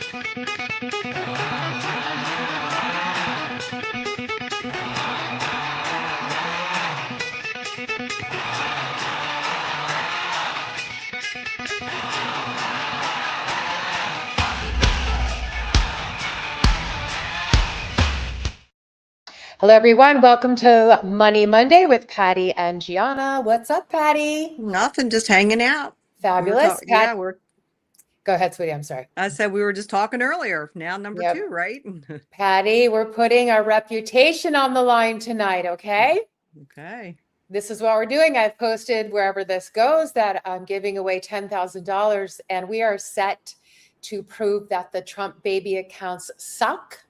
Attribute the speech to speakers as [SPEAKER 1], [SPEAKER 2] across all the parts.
[SPEAKER 1] Hello, everyone. Welcome to Money Monday with Patty and Gianna. What's up, Patty?
[SPEAKER 2] Nothing, just hanging out.
[SPEAKER 1] Fabulous.
[SPEAKER 2] Yeah,
[SPEAKER 1] Go ahead, sweetie. I'm sorry.
[SPEAKER 2] I said we were just talking earlier. Now number
[SPEAKER 1] Yep.
[SPEAKER 2] 2, right?
[SPEAKER 1] Patty, we're putting our reputation on the line tonight, okay?
[SPEAKER 2] Okay.
[SPEAKER 1] This is what we're doing. I've posted wherever this goes that I'm giving away $10,000, and we are set to prove that the Trump baby accounts suck.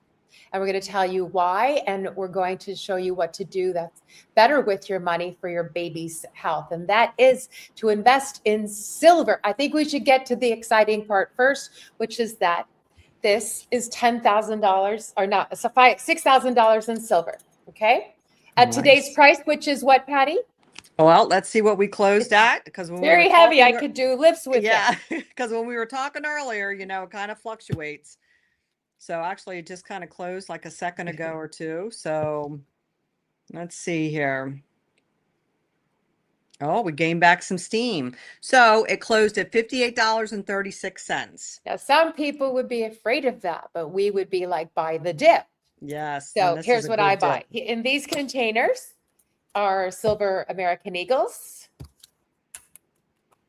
[SPEAKER 1] And we're going to tell you why, and we're going to show you what to do that's better with your money for your baby's health. And that is to invest in silver. I think we should get to the exciting part first, which is that this is $10,000 or not, $6,000 in silver. Okay. At today's price, which is what, Patty?
[SPEAKER 2] Well, let's see what we closed at, because when
[SPEAKER 1] Very heavy. I could do lifts with it.
[SPEAKER 2] Yeah, because when we were talking earlier, it kind of fluctuates. So actually it just kind of closed like a second ago or two. So let's see here. Oh, we gained back some steam. So it closed at $58.36.
[SPEAKER 1] Now, some people would be afraid of that, but we would be like, buy the dip.
[SPEAKER 2] Yes.
[SPEAKER 1] So here's what I buy. In these containers are silver American Eagles.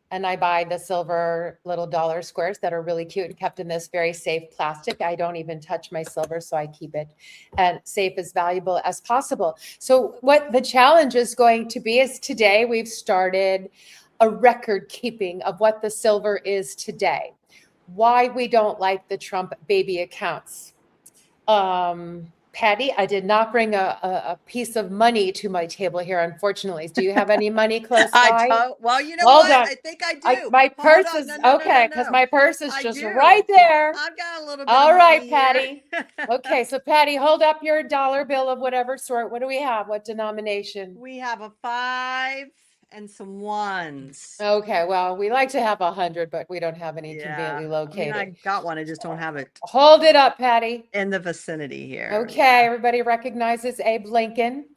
[SPEAKER 1] And I buy the silver little dollar squares that are really cute and kept in this very safe plastic. I don't even touch my silver, so I keep it and safe, as valuable as possible. So what the challenge is going to be is today we've started a record keeping of what the silver is today. Why we don't like the Trump baby accounts. Patty, I did not bring a piece of money to my table here, unfortunately. Do you have any money close by?
[SPEAKER 2] Well, you know what? I think I do.
[SPEAKER 1] My purse is okay, because my purse is just right there.
[SPEAKER 2] I've got a little bit.
[SPEAKER 1] All right, Patty. Okay, so Patty, hold up your dollar bill of whatever sort. What do we have? What denomination?
[SPEAKER 2] We have a 5 and some 1s.
[SPEAKER 1] Okay, well, we like to have 100, but we don't have any conveniently located.
[SPEAKER 2] I got one. I just don't have it.
[SPEAKER 1] Hold it up, Patty.
[SPEAKER 2] In the vicinity here.
[SPEAKER 1] Okay, everybody recognizes Abe Lincoln.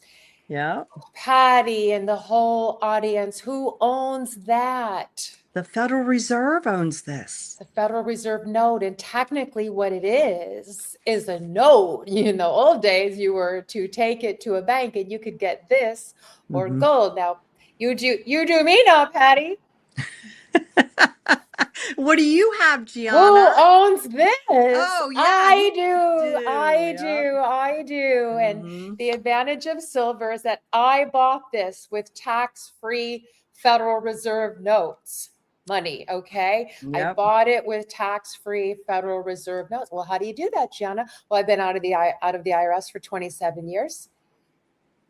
[SPEAKER 2] Yeah.
[SPEAKER 1] Patty and the whole audience, who owns that?
[SPEAKER 2] The Federal Reserve owns this.
[SPEAKER 1] The Federal Reserve note. And technically what it is a note. In the old days, you were to take it to a bank and you could get this or gold. Now, you do me now, Patty.
[SPEAKER 2] What do you have, Gianna?
[SPEAKER 1] Who owns this?
[SPEAKER 2] Oh, yeah.
[SPEAKER 1] I do. And the advantage of silver is that I bought this with tax-free Federal Reserve notes money, okay? Yep. I bought it with tax-free Federal Reserve notes. Well, how do you do that, Gianna? Well, I've been out of the IRS for 27 years.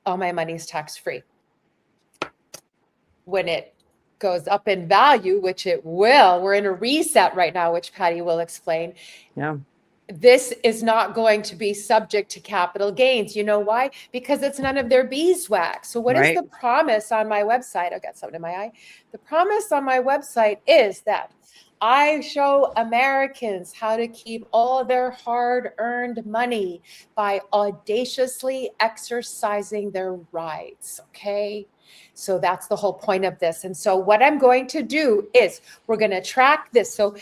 [SPEAKER 1] All my money is tax-free. When it goes up in value, which it will, we're in a reset right now, which Patty will explain.
[SPEAKER 2] Yeah.
[SPEAKER 1] This is not going to be subject to capital gains. You know why? Because it's none of their beeswax. So what is the promise on my website? I've got something in my eye. The promise on my website is that I show Americans how to keep all their hard-earned money by audaciously exercising their rights, okay? So that's the whole point of this. And so what I'm going to do is we're going to track this. So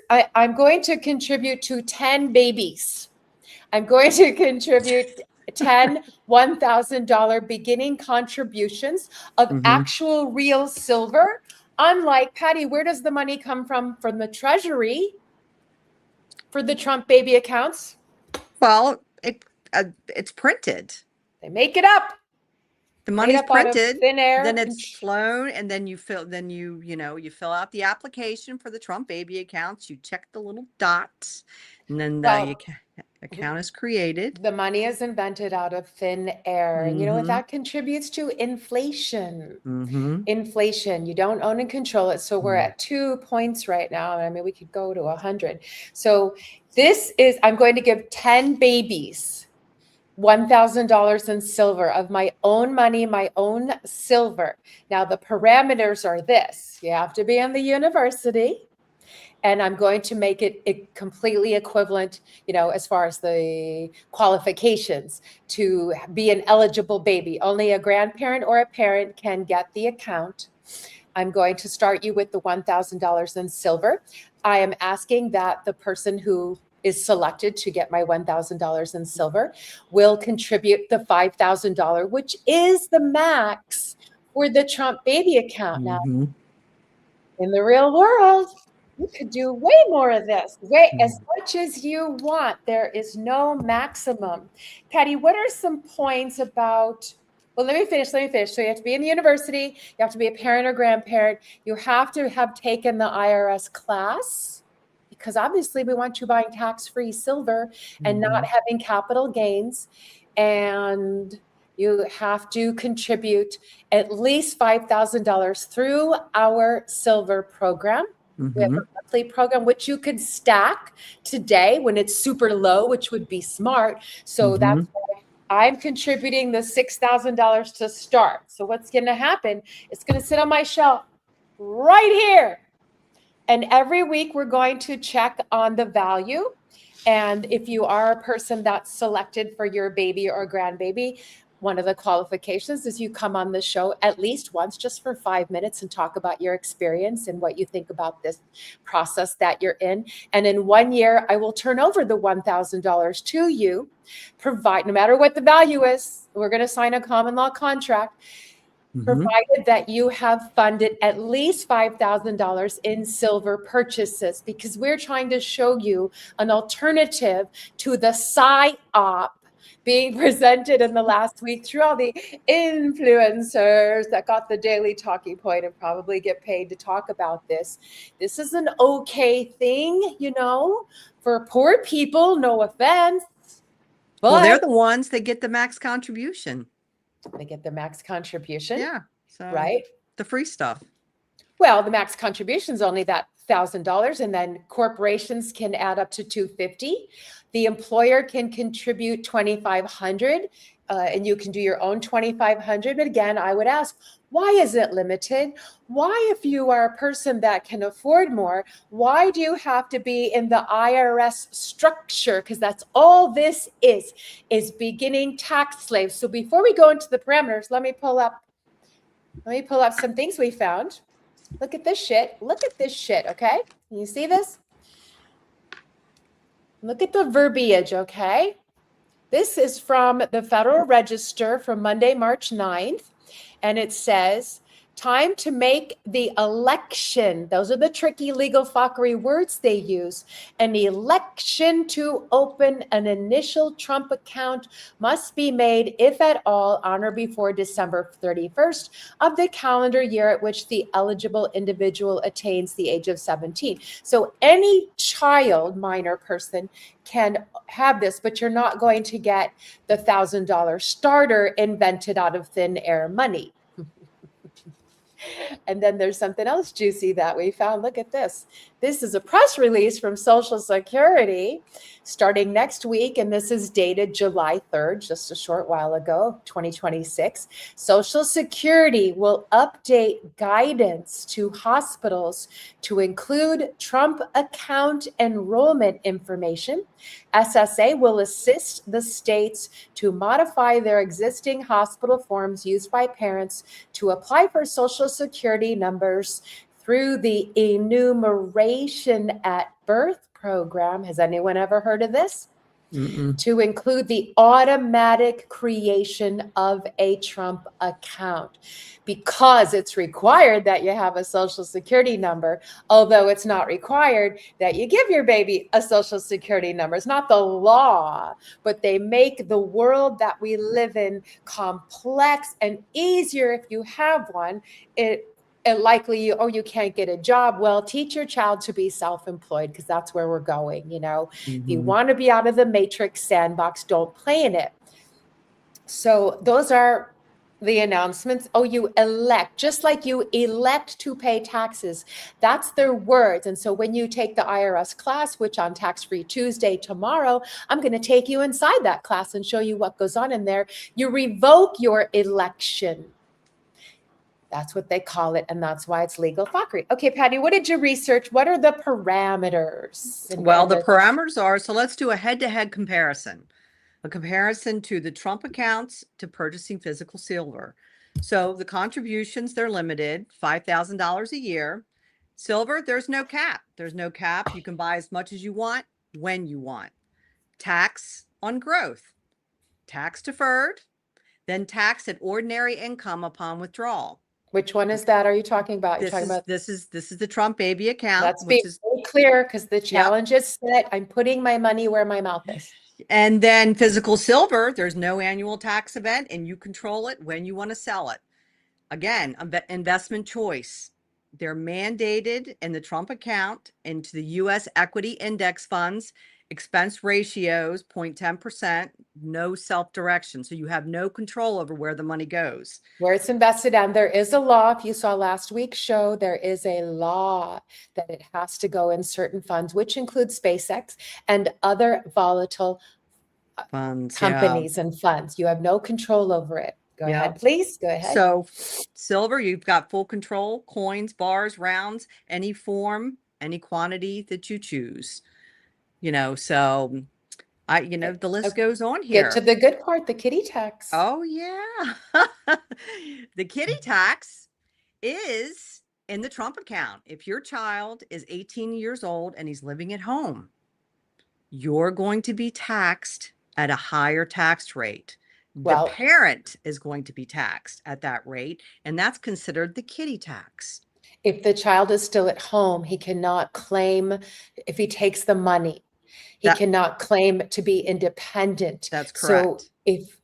[SPEAKER 1] I'm going to contribute to 10 babies. I'm going to contribute 10 $1,000 beginning contributions of actual real silver. Unlike, Patty, where does the money come from? From the Treasury for the Trump baby accounts?
[SPEAKER 2] Well, it's printed.
[SPEAKER 1] They make it up.
[SPEAKER 2] The money's printed,
[SPEAKER 1] thin air,
[SPEAKER 2] then it's flown, and then you fill out the application for the Trump baby accounts. You check the little dots, and then the account is created.
[SPEAKER 1] The money is invented out of thin air. And you know what that contributes to? Inflation. Inflation. You don't own and control it. So we're at 2 points right now. I mean, we could go to 100. So I'm going to give 10 babies $1,000 in silver of my own money, my own silver. Now, the parameters are this. You have to be in the university and I'm going to make it completely equivalent, as far as the qualifications to be an eligible baby. Only a grandparent or a parent can get the account. I'm going to start you with the $1,000 in silver. I am asking that the person who is selected to get my $1,000 in silver will contribute the $5,000, which is the max for the Trump baby account. Now, in the real world, you could do way more of this, as much as you want. There is no maximum. Patty, what are some points about, well, let me finish. So you have to be in the university, you have to be a parent or grandparent, you have to have taken the IRS class, because obviously we want you buying tax-free silver and not having capital gains. And you have to contribute at least $5,000 through our silver program. We have a monthly program, which you could stack today when it's super low, which would be smart. So that's why I'm contributing the $6,000 to start. So what's going to happen? It's going to sit on my shelf right here. And every week we're going to check on the value. And if you are a person that's selected for your baby or grandbaby, one of the qualifications is you come on the show at least once, just for 5 minutes, and talk about your experience and what you think about this process that you're in. And in 1 year, I will turn over the $1,000 to you, no matter what the value is. We're going to sign a common law contract. Provided that you have funded at least $5,000 in silver purchases, because we're trying to show you an alternative to the PSYOP being presented in the last week through all the influencers that got the daily talking point and probably get paid to talk about this. This is an okay thing, for poor people, no offense. But
[SPEAKER 2] well, they're the ones that get the max contribution.
[SPEAKER 1] They get the max contribution.
[SPEAKER 2] Yeah. So
[SPEAKER 1] right.
[SPEAKER 2] The free stuff.
[SPEAKER 1] Well, the max contribution is only that $1,000, and then corporations can add up to $250. The employer can contribute $2,500, and you can do your own $2,500. But again, I would ask, why is it limited? Why, if you are a person that can afford more, why do you have to be in the IRS structure? Because that's all this is beginning tax slaves. So before we go into the parameters, let me pull up some things we found. Look at this shit. Okay? Can you see this? Look at the verbiage, okay? This is from the Federal Register from Monday, March 9th. And it says, time to make the election. Those are the tricky legal fockery words they use. An election to open an initial Trump account must be made, if at all, on or before December 31st of the calendar year at which the eligible individual attains the age of 17. So any child, minor person, can have this, but you're not going to get the $1,000 starter invented out of thin air money. And then there's something else juicy that we found. Look at this. This is a press release from Social Security starting next week, and this is dated July 3rd, just a short while ago, 2026. Social Security will update guidance to hospitals to include Trump account enrollment information. SSA will assist the states to modify their existing hospital forms used by parents to apply for Social Security numbers through the enumeration at birth program. Has anyone ever heard of this? To include the automatic creation of a Trump account, because it's required that you have a Social Security number, although it's not required that you give your baby a Social Security number. It's not the law, but they make the world that we live in complex and easier if you have one. And likely you can't get a job. Well, teach your child to be self-employed, because that's where we're going. If you want to be out of the matrix sandbox, don't play in it. So those are the announcements. Oh, you elect, just like you elect to pay taxes. That's their words. And so when you take the IRS class, which on Tax-Free Tuesday tomorrow, I'm going to take you inside that class and show you what goes on in there. You revoke your election. That's what they call it, and that's why it's legal fockery. Okay, Patty, what did you research? What are the parameters?
[SPEAKER 2] Well, the parameters are, so let's do a head-to-head comparison. A comparison to the Trump accounts to purchasing physical silver. So the contributions, they're limited, $5,000 a year. Silver, there's no cap. There's no cap. You can buy as much as you want, when you want. Tax on growth, tax deferred, then tax at ordinary income upon withdrawal.
[SPEAKER 1] Which one is that? Are you talking about?
[SPEAKER 2] This is the Trump baby account.
[SPEAKER 1] Let's be very clear, because the challenge is set. I'm putting my money where my mouth is.
[SPEAKER 2] And then physical silver, there's no annual tax event, and you control it when you want to sell it. Again, investment choice. They're mandated in the Trump account into the U.S. equity index funds, expense ratios 0.10%, no self-direction. So you have no control over where the money goes.
[SPEAKER 1] Where it's invested. And there is a law. If you saw last week's show, there is a law that it has to go in certain funds, which includes SpaceX and other volatile
[SPEAKER 2] funds,
[SPEAKER 1] companies and funds. You have no control over it. Go ahead, please. Go ahead.
[SPEAKER 2] So silver, you've got full control, coins, bars, rounds, any form, any quantity that you choose. So the list goes on here.
[SPEAKER 1] Get to the good part, the kitty tax.
[SPEAKER 2] Oh, yeah. The kitty tax is in the Trump account. If your child is 18 years old and he's living at home, you're going to be taxed at a higher tax rate. The parent is going to be taxed at that rate, and that's considered the kitty tax.
[SPEAKER 1] If the child is still at home, he cannot claim, if he takes the money, he cannot claim to be independent.
[SPEAKER 2] That's correct.
[SPEAKER 1] So if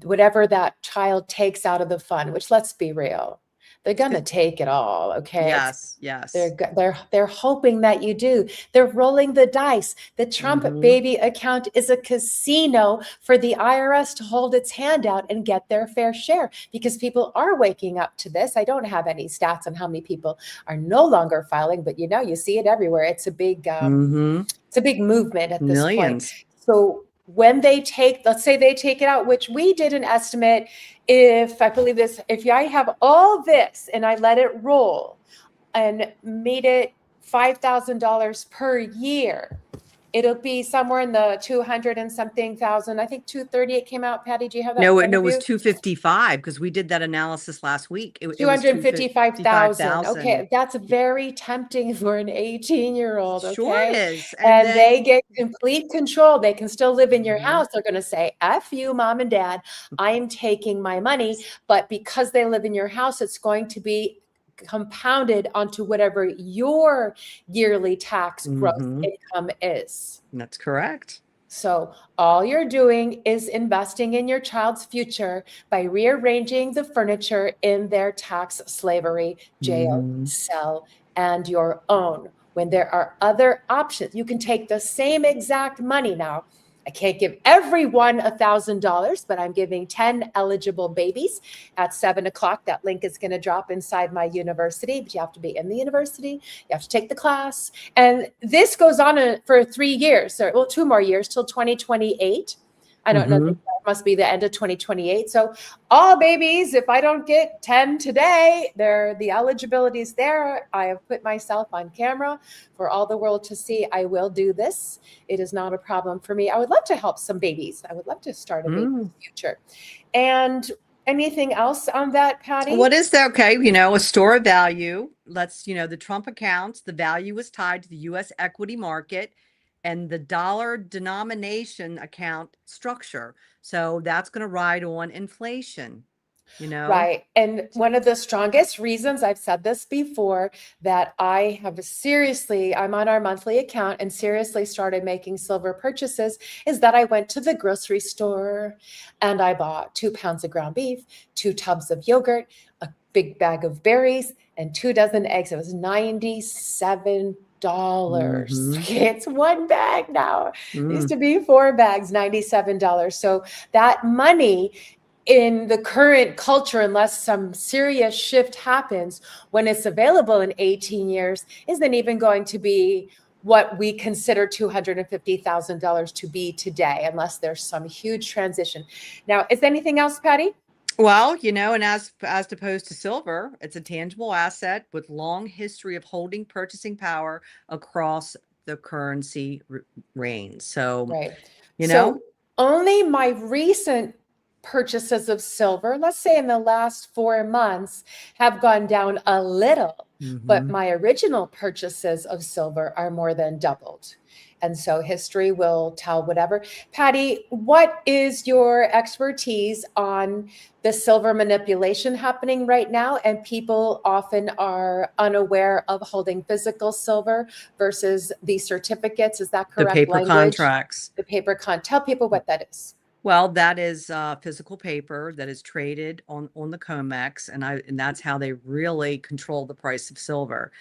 [SPEAKER 1] whatever that child takes out of the fund, which, let's be real, they're going to take it all. Okay.
[SPEAKER 2] Yes.
[SPEAKER 1] They're hoping that you do. They're rolling the dice. The Trump baby account is a casino for the IRS to hold its hand out and get their fair share, because people are waking up to this. I don't have any stats on how many people are no longer filing, but you see it everywhere. It's a big, it's a big movement at this point. So when they let's say they take it out, which we did an estimate, if I have all this and I let it roll and made it $5,000 per year, it'll be somewhere in the 200 and something thousand. I think 238 came out. Patty, do you have that?
[SPEAKER 2] No, it was 255, because we did that analysis last week. It
[SPEAKER 1] 255,000. Okay, that's very tempting for an 18-year-old. Okay,
[SPEAKER 2] sure is.
[SPEAKER 1] And they get complete control. They can still live in your house. They're going to say, "F you, mom and dad. I'm taking my money." But because they live in your house, it's going to be compounded onto whatever your yearly tax gross income is.
[SPEAKER 2] That's correct.
[SPEAKER 1] So all you're doing is investing in your child's future by rearranging the furniture in their tax slavery, jail, cell, and your own. When there are other options, you can take the same exact money now. I can't give everyone $1,000, but I'm giving 10 eligible babies at 7 o'clock. That link is going to drop inside my university, but you have to be in the university. You have to take the class. And this goes on for 3 years, 2 more years till 2028. I don't know. It must be the end of 2028. So all babies, if I don't get 10 today, the eligibility is there. I have put myself on camera for all the world to see. I will do this. It is not a problem for me. I would love to help some babies. I would love to start a baby future. And anything else on that, Patty?
[SPEAKER 2] What is that? Okay. A store of value. The Trump accounts, the value is tied to the U.S. equity market and the dollar denomination account structure. So that's going to ride on inflation,
[SPEAKER 1] Right. And one of the strongest reasons, I've said this before, that I have I'm on our monthly account and seriously started making silver purchases is that I went to the grocery store and I bought 2 pounds of ground beef, 2 tubs of yogurt, a big bag of berries, and 2 dozen eggs. It was $97. It's 1 bag now. It used to be 4 bags, $97. So that money in the current culture, unless some serious shift happens, when it's available in 18 years, isn't even going to be what we consider $250,000 to be today, unless there's some huge transition. Now, is there anything else, Patty?
[SPEAKER 2] Well, and as opposed to silver, it's a tangible asset with long history of holding purchasing power across the currency range. So,
[SPEAKER 1] Right.
[SPEAKER 2] you know,
[SPEAKER 1] So only my recent purchases of silver, let's say in the last 4 months, have gone down a little, but
[SPEAKER 2] mhm.
[SPEAKER 1] my original purchases of silver are more than doubled. And so history will tell whatever. Patty, what is your expertise on the silver manipulation happening right now? And people often are unaware of holding physical silver versus the certificates. Is that
[SPEAKER 2] The
[SPEAKER 1] correct
[SPEAKER 2] paper
[SPEAKER 1] language?
[SPEAKER 2] contracts.
[SPEAKER 1] The paper con. Tell people what that is.
[SPEAKER 2] Well, that is physical paper that is traded on the COMEX, and that's how they really control the price of silver.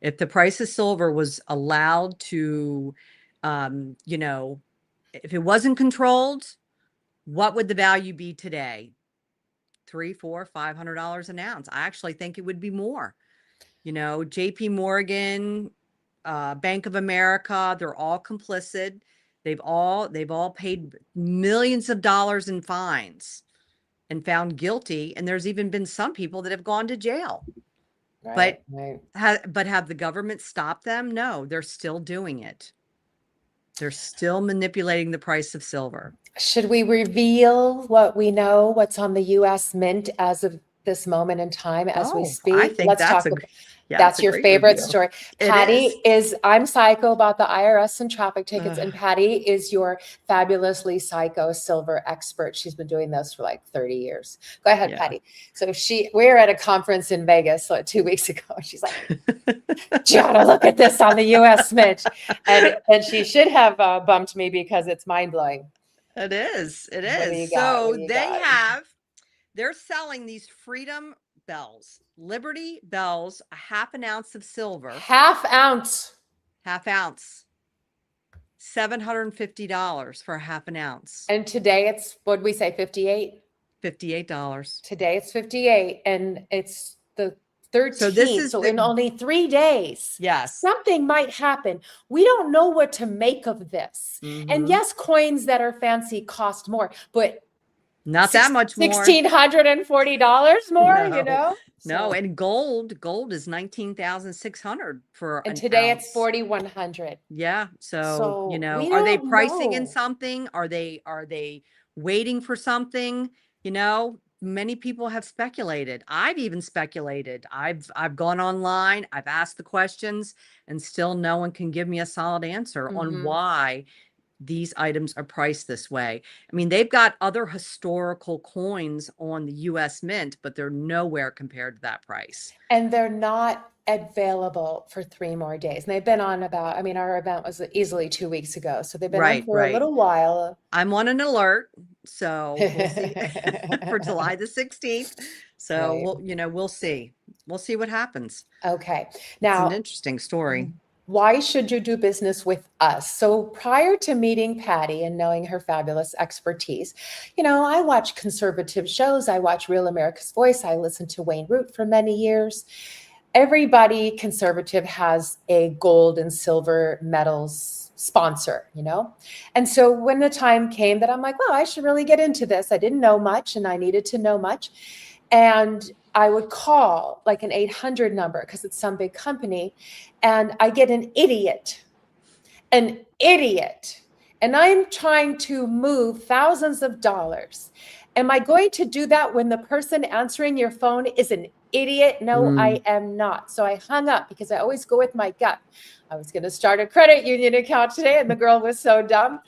[SPEAKER 2] If the price of silver was allowed to, you know, if it wasn't controlled, what would the value be today? 3, 4, $500 an ounce. I actually think it would be more. JP Morgan, Bank of America, they're all complicit. They've all paid millions of dollars in fines and found guilty. And there's even been some people that have gone to jail.
[SPEAKER 1] Right,
[SPEAKER 2] But
[SPEAKER 1] right.
[SPEAKER 2] but have the government stopped them? No, they're still doing it. They're still manipulating the price of silver.
[SPEAKER 1] Should we reveal what we know, what's on the US Mint as of this moment in time as we
[SPEAKER 2] Oh, I
[SPEAKER 1] speak?
[SPEAKER 2] think
[SPEAKER 1] Let's
[SPEAKER 2] that's
[SPEAKER 1] talk
[SPEAKER 2] a
[SPEAKER 1] about
[SPEAKER 2] yeah, it's
[SPEAKER 1] that's
[SPEAKER 2] a
[SPEAKER 1] your
[SPEAKER 2] great
[SPEAKER 1] favorite
[SPEAKER 2] review.
[SPEAKER 1] story.
[SPEAKER 2] It is.
[SPEAKER 1] I'm psycho about the IRS and traffic tickets, and
[SPEAKER 2] Ugh,
[SPEAKER 1] Patty is your fabulously psycho silver expert. She's been doing this for like 30 years. Go ahead,
[SPEAKER 2] yeah.
[SPEAKER 1] Patty. So we were at a conference in Vegas 2 weeks ago. She's like, Gianna, look at this on the US Mint. And she should have bumped me because it's mind blowing.
[SPEAKER 2] It is. It
[SPEAKER 1] What do
[SPEAKER 2] is.
[SPEAKER 1] you got? What
[SPEAKER 2] So
[SPEAKER 1] do you got?
[SPEAKER 2] they're selling these freedom bells, Liberty bells, a half an ounce of silver,
[SPEAKER 1] Half ounce.
[SPEAKER 2] half ounce, $750 for a half an ounce,
[SPEAKER 1] And today it's, what did we say, 58?
[SPEAKER 2] $58.
[SPEAKER 1] Today it's 58 and it's the
[SPEAKER 2] So this
[SPEAKER 1] 13th.
[SPEAKER 2] is
[SPEAKER 1] So in only 3 days,
[SPEAKER 2] yes.
[SPEAKER 1] something might happen. We don't know what to make of this. And
[SPEAKER 2] Mhm.
[SPEAKER 1] yes, coins that are fancy cost more, but
[SPEAKER 2] Not that much more.
[SPEAKER 1] $1,640 more,
[SPEAKER 2] No. No,
[SPEAKER 1] So,
[SPEAKER 2] and gold is 19,600 for
[SPEAKER 1] and
[SPEAKER 2] an
[SPEAKER 1] today it's
[SPEAKER 2] ounce.
[SPEAKER 1] 4,100.
[SPEAKER 2] Yeah. So,
[SPEAKER 1] So we
[SPEAKER 2] are they
[SPEAKER 1] don't
[SPEAKER 2] pricing in
[SPEAKER 1] know.
[SPEAKER 2] something? Are they waiting for something? Many people have speculated. I've even speculated. I've gone online, I've asked the questions, and still no one can give me a solid answer on
[SPEAKER 1] Mhm.
[SPEAKER 2] why these items are priced this way. I mean, they've got other historical coins on the US Mint, but they're nowhere compared to that price.
[SPEAKER 1] And they're not available for 3 more days. And they've been on about, I mean, our event was easily 2 weeks ago. So they've been on
[SPEAKER 2] Right,
[SPEAKER 1] for a
[SPEAKER 2] right.
[SPEAKER 1] little while.
[SPEAKER 2] I'm on an alert, so we'll see for July the 16th. So
[SPEAKER 1] Right.
[SPEAKER 2] we'll see. We'll see what happens.
[SPEAKER 1] Okay.
[SPEAKER 2] It's an
[SPEAKER 1] Now,
[SPEAKER 2] interesting story.
[SPEAKER 1] why should you do business with us? So prior to meeting Patty and knowing her fabulous expertise, I watch conservative shows. I watch Real America's Voice. I listened to Wayne Root for many years. Everybody conservative has a gold and silver medals sponsor. And so when the time came that I'm like, well, I should really get into this. I didn't know much and I needed to know much. And I would call like an 800 number because it's some big company and I get an idiot. And I'm trying to move thousands of dollars. Am I going to do that when the person answering your phone is an idiot? No, I am not. So I hung up because I always go with my gut. I was going to start a credit union account today, and the girl was so dumb.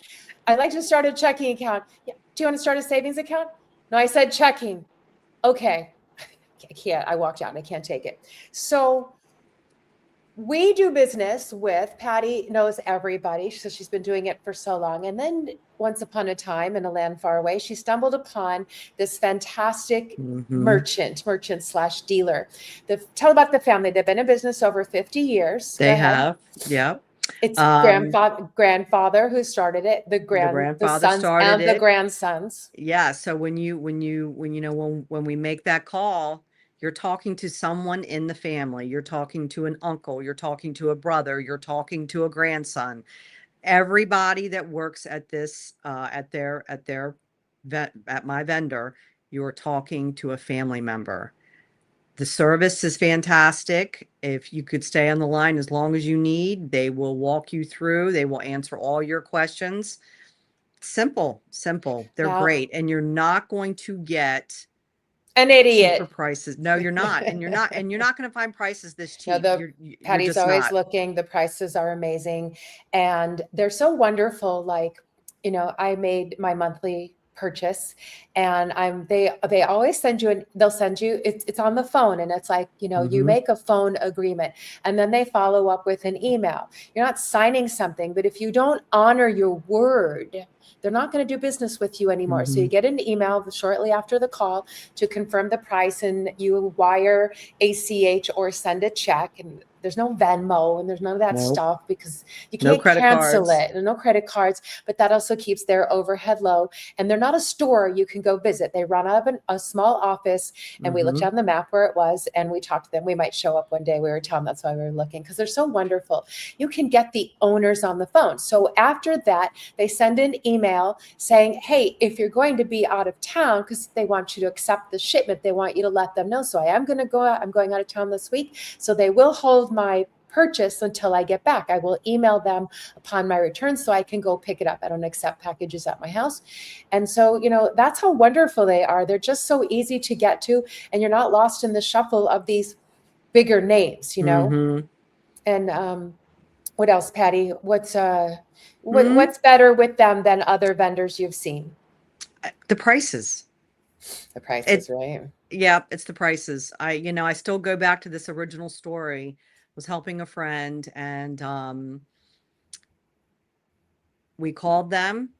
[SPEAKER 1] I'd like to start a checking account. Yeah. Do you want to start a savings account? No, I said checking. Okay. I can't. I walked out and I can't take it. So we do business with Patty knows everybody. So she's been doing it for so long. And then once upon a time in a land far away, she stumbled upon this fantastic merchant slash dealer. Tell about the family. They've been in business over 50 years. Go
[SPEAKER 2] They
[SPEAKER 1] ahead.
[SPEAKER 2] have. Yep.
[SPEAKER 1] It's grandfather who started it,
[SPEAKER 2] The
[SPEAKER 1] the
[SPEAKER 2] grandfather
[SPEAKER 1] sons
[SPEAKER 2] started
[SPEAKER 1] and the
[SPEAKER 2] it.
[SPEAKER 1] grandsons.
[SPEAKER 2] Yeah. So when we make that call, you're talking to someone in the family. You're talking to an uncle. You're talking to a brother. You're talking to a grandson. Everybody that works at this at my vendor you're talking to a family member. The service is fantastic. If you could stay on the line as long as you need, they will walk you through. They will answer all your questions. Simple, simple. They're
[SPEAKER 1] Now,
[SPEAKER 2] great. And you're not going to get
[SPEAKER 1] an
[SPEAKER 2] cheaper
[SPEAKER 1] idiot.
[SPEAKER 2] prices. No, you're not. And you're not going to find prices this
[SPEAKER 1] No,
[SPEAKER 2] cheap. You're
[SPEAKER 1] Patty's
[SPEAKER 2] just
[SPEAKER 1] always
[SPEAKER 2] not.
[SPEAKER 1] looking. The prices are amazing, and they're so wonderful. Like, I made my monthly purchase, and they always send you they'll send you it's on the phone, and it's like, you
[SPEAKER 2] Mhm.
[SPEAKER 1] make a phone agreement, and then they follow up with an email. You're not signing something, but if you don't honor your word, they're not going to do business with you anymore. So you
[SPEAKER 2] Mhm.
[SPEAKER 1] get an email shortly after the call to confirm the price, and you wire ACH or send a check, and there's no Venmo and there's none of that
[SPEAKER 2] Nope.
[SPEAKER 1] stuff because you
[SPEAKER 2] No
[SPEAKER 1] can't
[SPEAKER 2] credit
[SPEAKER 1] cancel
[SPEAKER 2] cards.
[SPEAKER 1] it, and no credit cards, but that also keeps their overhead low. And they're not a store you can go visit. They run out of a small office, and we looked
[SPEAKER 2] Mhm.
[SPEAKER 1] on the map where it was, and we talked to them. We might show up one day. We were telling, that's why we were looking, because they're so wonderful. You can get the owners on the phone. So after that, they send an email saying, hey, if you're going to be out of town, because they want you to accept the shipment, they want you to let them know. So I am going to go out. I'm going out of town this week. So they will hold my purchase until I get back. I will email them upon my return so I can go pick it up. I don't accept packages at my house. And so, that's how wonderful they are. They're just so easy to get to, and you're not lost in the shuffle of these bigger names.
[SPEAKER 2] Mhm.
[SPEAKER 1] And what else, Patty? What's
[SPEAKER 2] Mhm.
[SPEAKER 1] better with them than other vendors you've seen?
[SPEAKER 2] The prices.
[SPEAKER 1] The prices,
[SPEAKER 2] It
[SPEAKER 1] right?
[SPEAKER 2] Yeah, it's the prices. I still go back to this original story. Was helping a friend, and we called them.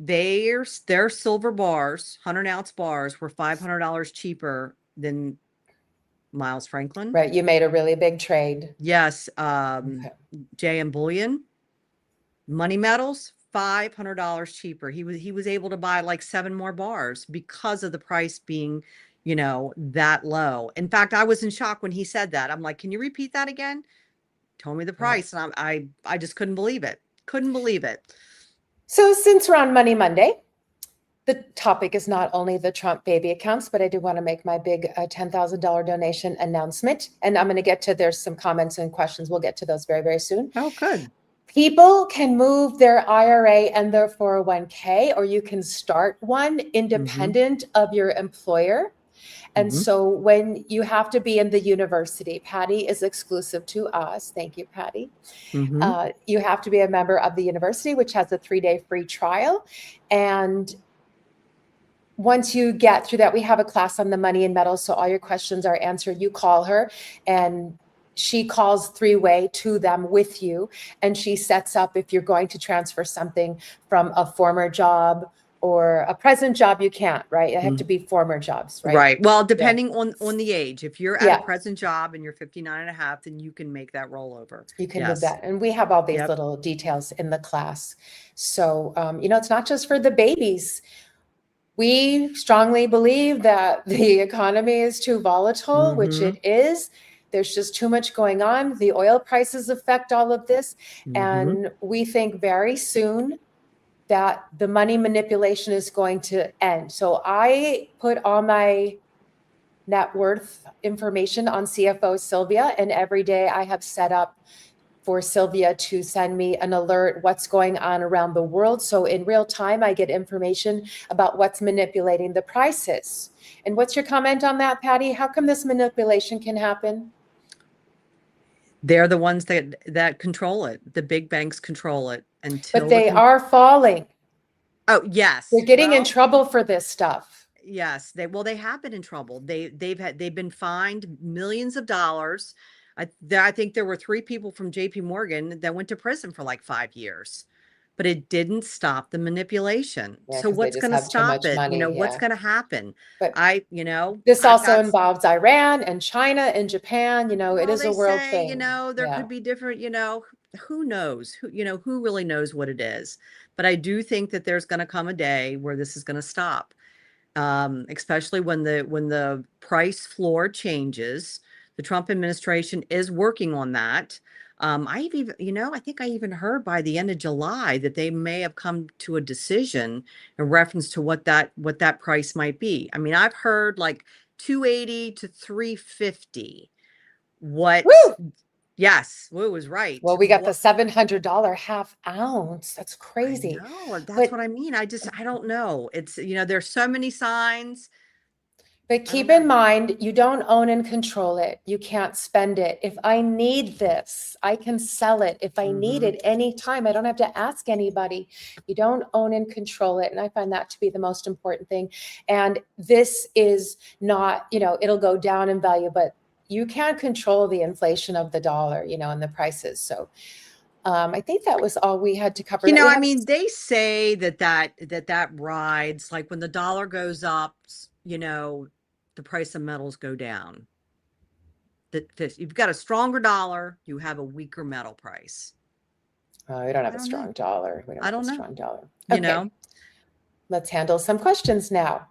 [SPEAKER 2] Their silver bars, 100-ounce bars, were $500 cheaper than Miles Franklin.
[SPEAKER 1] Right. You made a really big trade.
[SPEAKER 2] Yes,
[SPEAKER 1] Okay.
[SPEAKER 2] Jay and Bullion, money metals, $500 cheaper. He was able to buy like 7 more bars because of the price being, that low. In fact, I was in shock when he said that. I'm like, "Can you repeat that again?" Told me the
[SPEAKER 1] Yeah.
[SPEAKER 2] price, and I just couldn't believe it. Couldn't believe it.
[SPEAKER 1] So since we're on Money Monday, the topic is not only the Trump baby accounts, but I do want to make my big $10,000 donation announcement. And I'm going to there's some comments and questions. We'll get to those very, very soon.
[SPEAKER 2] Oh, good.
[SPEAKER 1] People can move their IRA and their 401k, or you can start one independent of your employer. And
[SPEAKER 2] Mhm.
[SPEAKER 1] so when you have to be in the university, Patty is exclusive to us. Thank you, Patty.
[SPEAKER 2] Mhm.
[SPEAKER 1] You have to be a member of the university, which has a 3-day free trial. And once you get through that, we have a class on the money and metals. So all your questions are answered. You call her, and she calls 3-way to them with you. And she sets up if you're going to transfer something from a former job or a present job. You can't, right? It have to
[SPEAKER 2] Mhm.
[SPEAKER 1] be former jobs, right?
[SPEAKER 2] Right. Well,
[SPEAKER 1] Yeah.
[SPEAKER 2] depending on the age. If you're at a
[SPEAKER 1] Yeah.
[SPEAKER 2] present job and you're 59 and a half, then you can make that rollover.
[SPEAKER 1] You can move
[SPEAKER 2] Yes.
[SPEAKER 1] that. And we have all these
[SPEAKER 2] Yep.
[SPEAKER 1] little details in the class. So, it's not just for the babies. We strongly believe that the economy is too volatile, which
[SPEAKER 2] Mhm.
[SPEAKER 1] it is. There's just too much going on. The oil prices affect all of this.
[SPEAKER 2] Mhm.
[SPEAKER 1] And we think very soon that the money manipulation is going to end. So I put all my net worth information on CFO Sylvia, and every day I have set up for Sylvia to send me an alert what's going on around the world. So in real time, I get information about what's manipulating the prices. And what's your comment on that, Patty? How come this manipulation can happen?
[SPEAKER 2] They're the ones that control it. The big banks control it
[SPEAKER 1] But
[SPEAKER 2] until
[SPEAKER 1] they are falling.
[SPEAKER 2] Oh,
[SPEAKER 1] They're
[SPEAKER 2] yes.
[SPEAKER 1] getting in
[SPEAKER 2] Well,
[SPEAKER 1] trouble for this stuff.
[SPEAKER 2] yes. They have been in trouble. They've been fined millions of dollars. I think there were 3 people from JP Morgan that went to prison for like 5 years. But it didn't stop the manipulation.
[SPEAKER 1] Yeah,
[SPEAKER 2] So
[SPEAKER 1] because they
[SPEAKER 2] what's
[SPEAKER 1] just
[SPEAKER 2] going to
[SPEAKER 1] have too
[SPEAKER 2] stop
[SPEAKER 1] much
[SPEAKER 2] it?
[SPEAKER 1] money.
[SPEAKER 2] What's
[SPEAKER 1] Yeah.
[SPEAKER 2] going to happen?
[SPEAKER 1] But this
[SPEAKER 2] I've
[SPEAKER 1] also
[SPEAKER 2] got
[SPEAKER 1] involves Iran and China and Japan. It
[SPEAKER 2] Well,
[SPEAKER 1] is
[SPEAKER 2] they
[SPEAKER 1] a world
[SPEAKER 2] say,
[SPEAKER 1] thing.
[SPEAKER 2] there
[SPEAKER 1] Yeah.
[SPEAKER 2] could be different, who knows? Who really knows what it is? But I do think that there's going to come a day where this is going to stop. Especially when the price floor changes. The Trump administration is working on that. I think I even heard by the end of July that they may have come to a decision in reference to what that price might be. I mean, I've heard like 280 to 350. What?
[SPEAKER 1] Woo!
[SPEAKER 2] Yes, Lou was right.
[SPEAKER 1] Well, we got the $700 half ounce. That's
[SPEAKER 2] I
[SPEAKER 1] crazy.
[SPEAKER 2] know. That's
[SPEAKER 1] But
[SPEAKER 2] what I mean. I don't know. It's, there's so many signs.
[SPEAKER 1] But
[SPEAKER 2] I don't
[SPEAKER 1] keep in
[SPEAKER 2] know.
[SPEAKER 1] mind, you don't own and control it. You can't spend it. If I need this, I can sell it. If I need it anytime, I don't have to ask anybody. You don't own and control it. And I find that to be the most important thing. And this is not, it'll go down in value, but you can't control the inflation of the dollar, and the prices. So I think that was all we had to cover.
[SPEAKER 2] I mean, they say that rides, like when the dollar goes up, the price of metals go down. That you've got a stronger dollar, you have a weaker metal price.
[SPEAKER 1] Oh, we don't have a strong dollar. We don't have a strong dollar. Okay. Let's handle some questions now.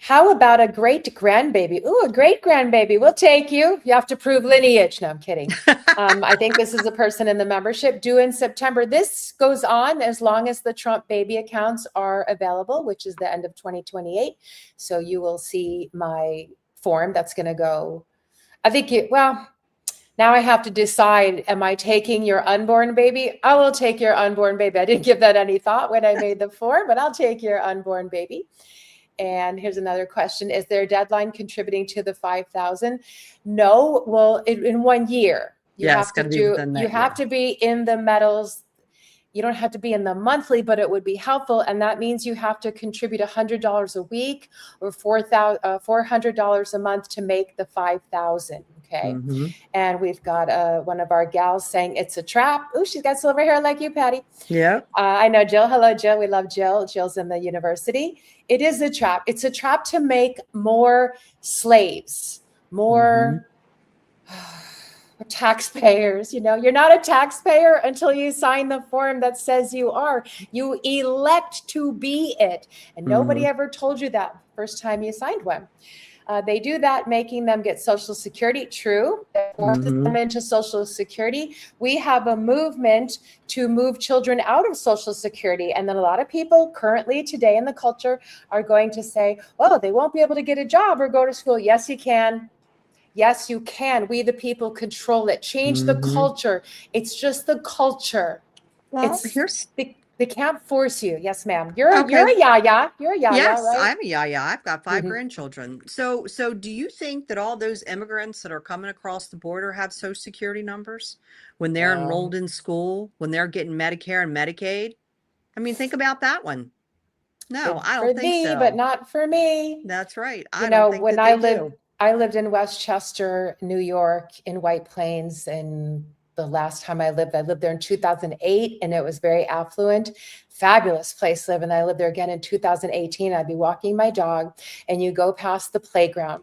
[SPEAKER 1] How about a great grandbaby? Ooh, a great grandbaby. We'll take you. You have to prove lineage. No, I'm kidding. I think this is a person in the membership due in September. This goes on as long as the Trump baby accounts are available, which is the end of 2028. So you will see my form that's going to go. I think now I have to decide, am I taking your unborn baby? I will take your unborn baby. I didn't give that any thought when I made the form, but I'll take your unborn baby. And here's another question. Is there a deadline contributing to the 5,000? No. Well, in 1 year, you have to be in the metals. You don't have to be in the monthly, but it would be helpful. And that means you have to contribute $100 a week or $400 a month to make the 5,000. Okay. And we've got one of our gals saying it's a trap. Oh, she's got silver hair like you, Patty.
[SPEAKER 2] Yeah.
[SPEAKER 1] I know Jill. Hello, Jill. We love Jill. Jill's in the university. It is a trap. It's a trap to make more slaves, more taxpayers. You're not a taxpayer until you sign the form that says you are. You elect to be it. And nobody ever told you that first time you signed one. They do that, making them get Social Security. True. It forces them into Social Security. We have a movement to move children out of Social Security. And then a lot of people currently today in the culture are going to say, oh, they won't be able to get a job or go to school. Yes, you can. Yes, you can. We, the people, control it. Change the culture. It's just the culture.
[SPEAKER 2] Well,
[SPEAKER 1] They can't force you. Yes, ma'am. You're a yaya. You're a yaya,
[SPEAKER 2] yes,
[SPEAKER 1] right?
[SPEAKER 2] I'm a yaya. I've got 5 grandchildren. So do you think that all those immigrants that are coming across the border have Social Security numbers when they're enrolled in school, when they're getting Medicare and Medicaid? I mean, think about that one. No, I don't think so.
[SPEAKER 1] But not for me.
[SPEAKER 2] That's right. I don't think
[SPEAKER 1] when
[SPEAKER 2] that they do.
[SPEAKER 1] I lived in Westchester, New York, in White Plains, and the last time I lived there in 2008, and it was very affluent, fabulous place to live. And I lived there again in 2018. I'd be walking my dog, and you go past the playground.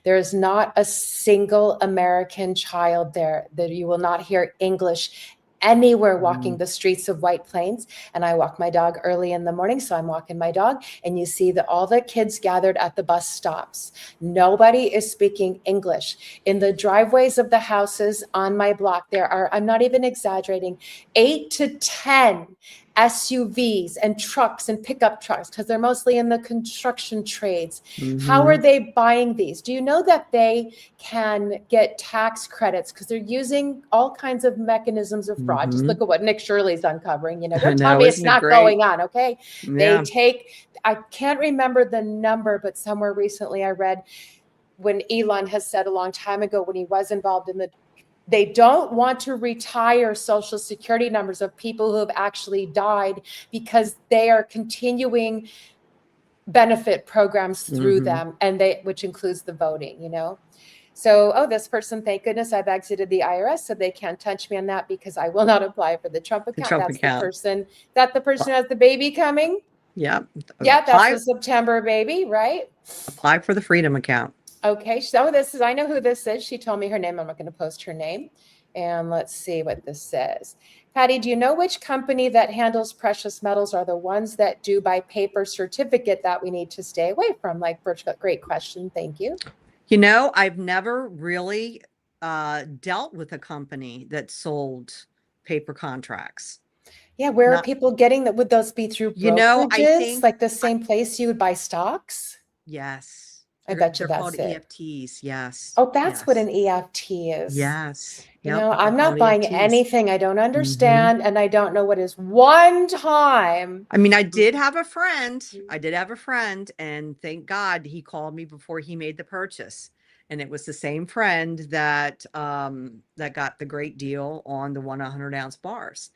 [SPEAKER 1] There is not a single American child there that you will not hear English anywhere walking the streets of White Plains. And I walk my dog early in the morning. So I'm walking my dog, and you see all the kids gathered at the bus stops. Nobody is speaking English. In the driveways of the houses on my block, there are, I'm not even exaggerating, 8 to 10 SUVs and trucks and pickup trucks, because they're mostly in the construction trades. How are they buying these? Do you know that they can get tax credits because they're using all kinds of mechanisms of fraud? Just look at what Nick Shirley's uncovering. Don't tell me it's not going on. Okay. Yeah. I can't remember the number, but somewhere recently I read when Elon has said a long time ago, when he was involved in they don't want to retire Social Security numbers of people who have actually died because they are continuing benefit programs through them, and which includes the voting, So, this person, thank goodness I've exited the IRS, so they can't touch me on that because I will not apply for the Trump account. The person who has the baby coming.
[SPEAKER 2] Yeah.
[SPEAKER 1] Yeah, that's the September baby, right?
[SPEAKER 2] Apply for the Freedom account.
[SPEAKER 1] Okay, so I know who this is. She told me her name. I'm not going to post her name. And let's see what this says. Patty, do you know which company that handles precious metals are the ones that do by paper certificate that we need to stay away from? Like, great question. Thank you.
[SPEAKER 2] I've never really dealt with a company that sold paper contracts.
[SPEAKER 1] Yeah, where are
[SPEAKER 2] Not,
[SPEAKER 1] people getting that? Would those be through
[SPEAKER 2] I
[SPEAKER 1] brokerages,
[SPEAKER 2] think,
[SPEAKER 1] like the same place you would buy stocks?
[SPEAKER 2] yes,
[SPEAKER 1] I bet you
[SPEAKER 2] they're called
[SPEAKER 1] that's it.
[SPEAKER 2] EFTs. Yes.
[SPEAKER 1] Oh, that's what
[SPEAKER 2] Yes.
[SPEAKER 1] an EFT is.
[SPEAKER 2] Yes.
[SPEAKER 1] You
[SPEAKER 2] Yep.
[SPEAKER 1] know,
[SPEAKER 2] They're
[SPEAKER 1] I'm
[SPEAKER 2] called
[SPEAKER 1] not buying
[SPEAKER 2] EFTs.
[SPEAKER 1] anything I don't
[SPEAKER 2] Hmm.
[SPEAKER 1] understand, and I don't know what is one time.
[SPEAKER 2] I mean, I did have a friend. I did have a friend, and thank God he called me before he made the purchase. And it was the same friend that got the great deal on the 100-ounce bars.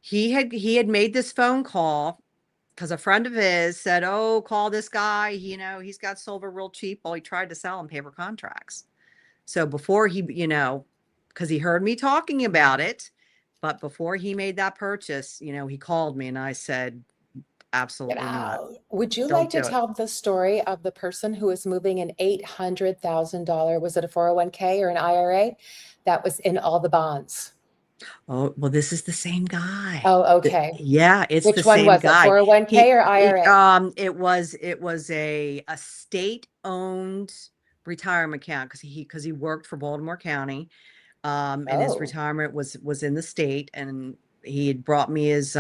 [SPEAKER 2] He had made this phone call because a friend of his said, "Oh, call this guy. He's got silver real cheap." Well, he tried to sell him paper contracts. So before because he heard me talking about it, but before he made that purchase, he called me and I said,
[SPEAKER 1] Get
[SPEAKER 2] absolutely not.
[SPEAKER 1] out. Would you like
[SPEAKER 2] Don't
[SPEAKER 1] to
[SPEAKER 2] do it.
[SPEAKER 1] tell the story of the person who was moving an $800,000, was it a 401k or an IRA, that was in all the bonds?
[SPEAKER 2] Oh, well, this is the same guy.
[SPEAKER 1] Oh, okay.
[SPEAKER 2] Yeah, it's the
[SPEAKER 1] Which one
[SPEAKER 2] same
[SPEAKER 1] was it?
[SPEAKER 2] guy.
[SPEAKER 1] 401k or IRA?
[SPEAKER 2] It was a state-owned retirement account because he worked for Baltimore County. And his
[SPEAKER 1] Oh,
[SPEAKER 2] retirement was in the state, and he had brought me his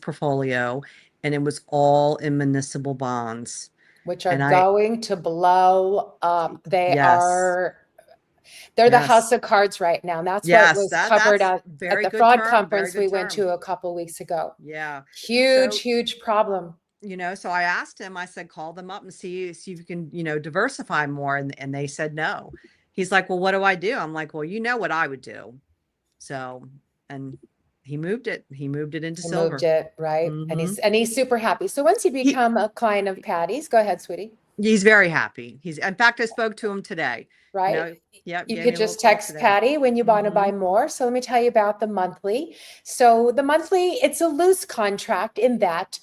[SPEAKER 2] portfolio, and it was all in municipal bonds.
[SPEAKER 1] which are
[SPEAKER 2] And I
[SPEAKER 1] going to blow up.
[SPEAKER 2] yes,
[SPEAKER 1] They're the house
[SPEAKER 2] yes,
[SPEAKER 1] of cards right now. And that's what
[SPEAKER 2] yes,
[SPEAKER 1] was covered
[SPEAKER 2] that's
[SPEAKER 1] at
[SPEAKER 2] very
[SPEAKER 1] the
[SPEAKER 2] good
[SPEAKER 1] fraud
[SPEAKER 2] term, very
[SPEAKER 1] conference
[SPEAKER 2] good
[SPEAKER 1] we went
[SPEAKER 2] term.
[SPEAKER 1] to a couple weeks ago.
[SPEAKER 2] Yeah.
[SPEAKER 1] Huge,
[SPEAKER 2] So,
[SPEAKER 1] huge problem.
[SPEAKER 2] so I asked him, I said, call them up and see if you can, diversify more. And they said no. He's like, well, what do I do? I'm like, well, you know what I would do. So, and he moved it. He moved it into
[SPEAKER 1] He moved
[SPEAKER 2] silver.
[SPEAKER 1] it, right? And
[SPEAKER 2] Hmm.
[SPEAKER 1] he's super happy. So once you
[SPEAKER 2] He,
[SPEAKER 1] become a client of Patty's, go ahead, sweetie,
[SPEAKER 2] he's very happy. In fact, I spoke to him today.
[SPEAKER 1] right?
[SPEAKER 2] Yep,
[SPEAKER 1] You
[SPEAKER 2] gave
[SPEAKER 1] could
[SPEAKER 2] me a little
[SPEAKER 1] just
[SPEAKER 2] call
[SPEAKER 1] text
[SPEAKER 2] today.
[SPEAKER 1] Patty when you want to
[SPEAKER 2] Hmm.
[SPEAKER 1] buy more. So let me tell you about the monthly. So the monthly, it's a loose contract in that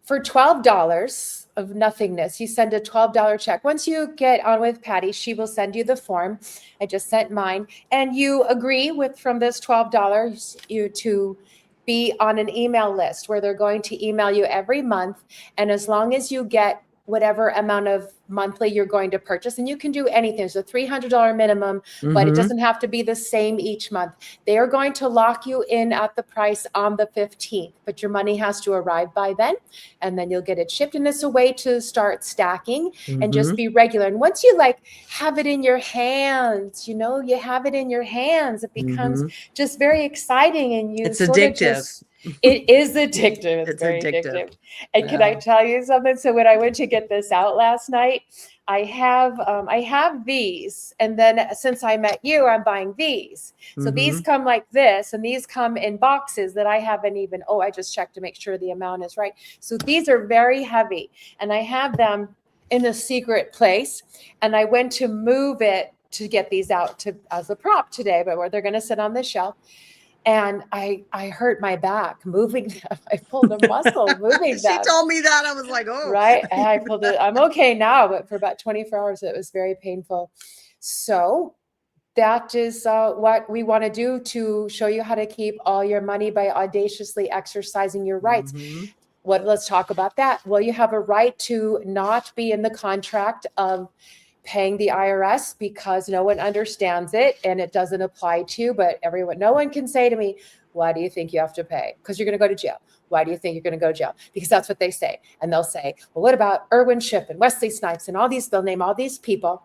[SPEAKER 1] for $12 of nothingness, you send a $12 check. Once you get on with Patty, she will send you the form. I just sent mine. And you agree with from this $12 you to be on an email list where they're going to email you every month. And as long as you get whatever amount of monthly you're going to purchase, and you can do anything. There's a $300 minimum, but it
[SPEAKER 2] Hmm.
[SPEAKER 1] doesn't have to be the same each month. They are going to lock you in at the price on the 15th, but your money has to arrive by then, and then you'll get it shipped. And it's a way to start stacking and
[SPEAKER 2] Hmm.
[SPEAKER 1] just be regular. And once you have it in your hands, you have it in your hands, it becomes
[SPEAKER 2] Hmm.
[SPEAKER 1] just very exciting, and you
[SPEAKER 2] It's
[SPEAKER 1] sort of
[SPEAKER 2] addictive.
[SPEAKER 1] just, it is addictive. It's
[SPEAKER 2] It's
[SPEAKER 1] very
[SPEAKER 2] addictive.
[SPEAKER 1] addictive. And can I
[SPEAKER 2] Yeah.
[SPEAKER 1] tell you something? So when I went to get this out last night, I have these, and then since I met you, I'm buying these. So these
[SPEAKER 2] Hmm.
[SPEAKER 1] come like this, and these come in boxes that I haven't even. Oh, I just checked to make sure the amount is right. So these are very heavy, and I have them in a secret place. And I went to move it to get these out to as a prop today, but where they're going to sit on the shelf. And I hurt my back moving them. I pulled a muscle moving
[SPEAKER 2] She
[SPEAKER 1] them.
[SPEAKER 2] told me that. I was like, oh.
[SPEAKER 1] Right. And I pulled it. I'm okay now, but for about 24 hours, it was very painful. So that is what we want to do to show you how to keep all your money by audaciously exercising your rights.
[SPEAKER 2] Hmm.
[SPEAKER 1] Let's talk about that. Well, you have a right to not be in the contract of paying the IRS because no one understands it and it doesn't apply to you, but no one can say to me, why do you think you have to pay? Because you're going to go to jail. Why do you think you're going to go to jail? Because that's what they say. And they'll say, well, what about Irwin Schiff and Wesley Snipes and they'll name all these people.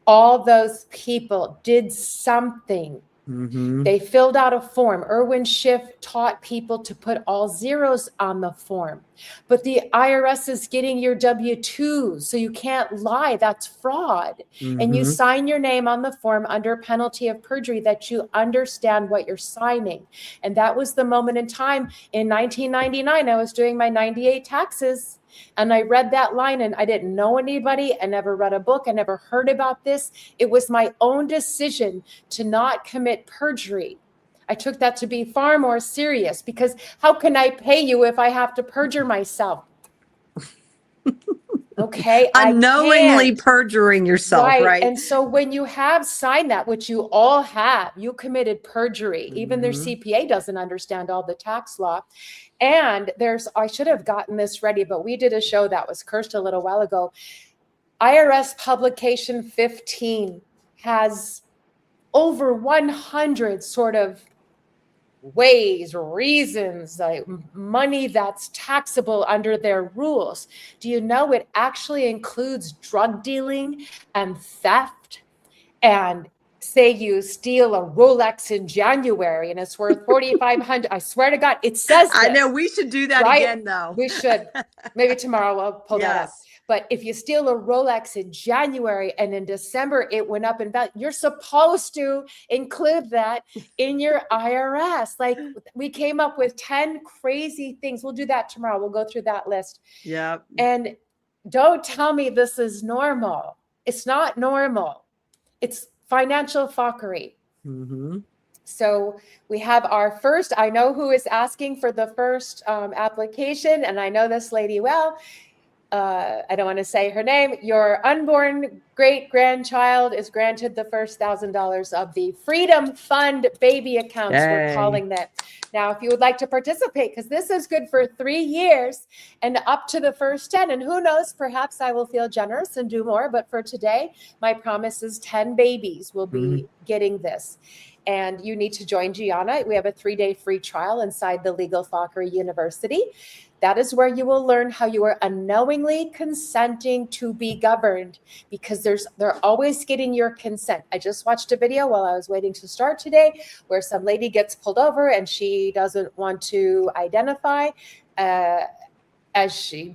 [SPEAKER 1] All those people did something.
[SPEAKER 2] Hmm.
[SPEAKER 1] They filled out a form. Irwin Schiff taught people to put all zeros on the form. But the IRS is getting your W-2s, so you can't lie. That's fraud. And you
[SPEAKER 2] Hmm.
[SPEAKER 1] sign your name on the form under penalty of perjury that you understand what you're signing. And that was the moment in time in 1999. I was doing my 98 taxes. And I read that line and I didn't know anybody. I never read a book. I never heard about this. It was my own decision to not commit perjury. I took that to be far more serious because how can I pay you if I have to perjure myself? Okay, I
[SPEAKER 2] Unknowingly
[SPEAKER 1] can't.
[SPEAKER 2] perjuring yourself,
[SPEAKER 1] Right.
[SPEAKER 2] right?
[SPEAKER 1] And so when you have signed that, which you all have, you committed perjury. Even their
[SPEAKER 2] Hmm.
[SPEAKER 1] CPA doesn't understand all the tax law. And I should have gotten this ready, but we did a show that was cursed a little while ago. IRS publication 15 has over 100 sort of ways, reasons, like money that's taxable under their rules. Do you know it actually includes drug dealing and theft? And say you steal a Rolex in January and it's worth 4,500. I swear to God, it says this.
[SPEAKER 2] I know we should do that
[SPEAKER 1] right?
[SPEAKER 2] again, though.
[SPEAKER 1] We should. Maybe tomorrow we'll pull that up. But if you steal a Rolex in January and in December it went up in value, you're supposed to include that in your IRS. Like we came up with 10 crazy things. We'll do that tomorrow. We'll go through that list.
[SPEAKER 2] Yep.
[SPEAKER 1] And don't tell me this is normal. It's not normal. It's financial fockery.
[SPEAKER 2] Mm-hmm.
[SPEAKER 1] So we have our first, I know who is asking for the first application, and I know this lady well. I don't want to say her name. Your unborn great-grandchild is granted the first $1,000 of the Freedom Fund baby accounts, we're calling that. Now, if you would like to participate, because this is good for 3 years and up to the first 10, and who knows, perhaps I will feel generous and do more, but for today, my promise is 10 babies will be getting this. And you need to join Gianna. We have a 3-day free trial inside the Legal Fockery University. That is where you will learn how you are unknowingly consenting to be governed, because they're always getting your consent. I just watched a video while I was waiting to start today where some lady gets pulled over and she doesn't want to identify as she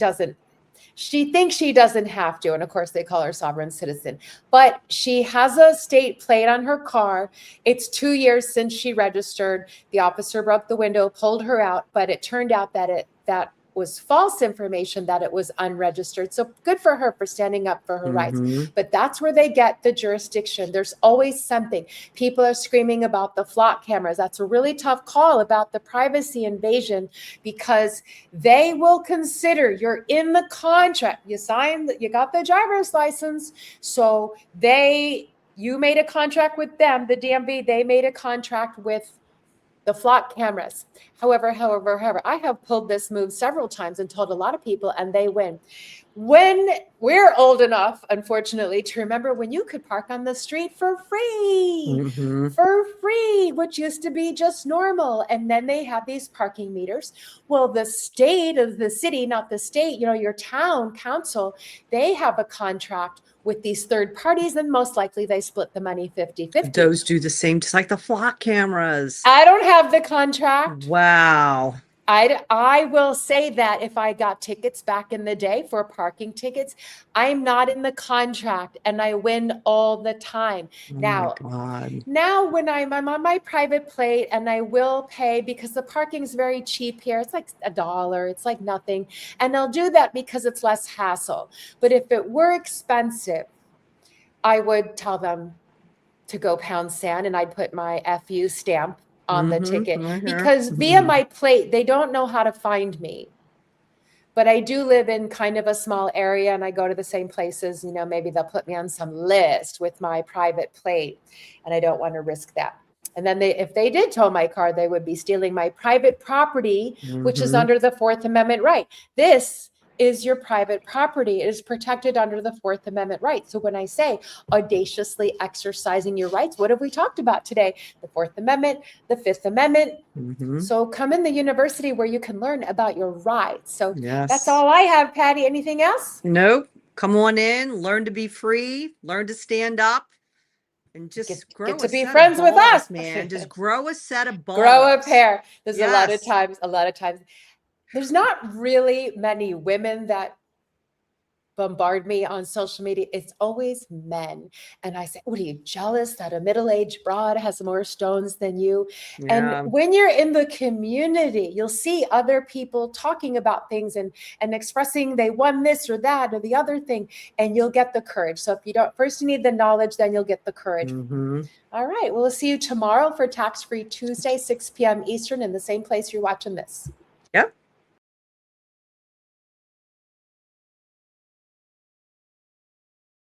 [SPEAKER 1] thinks she doesn't have to. And of course, they call her sovereign citizen. But she has a state plate on her car. It's 2 years since she registered. The officer broke the window, pulled her out. But it turned out that that was false information, that it was unregistered. So good for her for standing up for her rights. But that's where they get the jurisdiction. There's always something. People are screaming about the flock cameras. That's a really tough call about the privacy invasion, because they will consider you're in the contract. You signed, you got the driver's license. So you made a contract with them, the DMV, they made a contract with the flock cameras. However, I have pulled this move several times and told a lot of people, and they win. When we're old enough, unfortunately, to remember when you could park on the street for free, which used to be just normal. And then they have these parking meters. Well, the state of the city, not the state, your town council, they have a contract with these third parties, and most likely they split the money 50-50.
[SPEAKER 2] Those do the same, just like the flock cameras.
[SPEAKER 1] I don't have the contract.
[SPEAKER 2] Wow.
[SPEAKER 1] I will say that if I got tickets back in the day for parking tickets, I'm not in the contract and I win all the time. Now when I'm on my private plate and I will pay, because the parking is very cheap here. It's like $1. It's like nothing. And I'll do that because it's less hassle. But if it were expensive, I would tell them to go pound sand and I'd put my FU stamp on the ticket, because via my plate, they don't know how to find me. But I do live in kind of a small area and I go to the same places, maybe they'll put me on some list with my private plate, and I don't want to risk that. And then if they did tow my car, they would be stealing my private property, which is under the Fourth Amendment right. This is your private property. It is protected under the Fourth Amendment right. So when I say audaciously exercising your rights, what have we talked about today? The Fourth Amendment, the Fifth Amendment. So come in the university where you can learn about your rights. So that's all I have, Patty. Anything else?
[SPEAKER 2] Nope. Come on in, learn to be free, learn to stand up, and just
[SPEAKER 1] get to be friends with us,
[SPEAKER 2] man. Just grow a set of balls.
[SPEAKER 1] Grow a pair. There's a lot of times. There's not really many women that bombard me on social media. It's always men. And I say, what are you, jealous that a middle-aged broad has more stones than you? And when you're in the community, you'll see other people talking about things and expressing they won this or that or the other thing, and you'll get the courage. So if you don't, first you need the knowledge, then you'll get the courage. All right. Well, we'll see you tomorrow for Tax Free Tuesday, 6 p.m. Eastern, in the same place you're watching this.
[SPEAKER 2] Yep.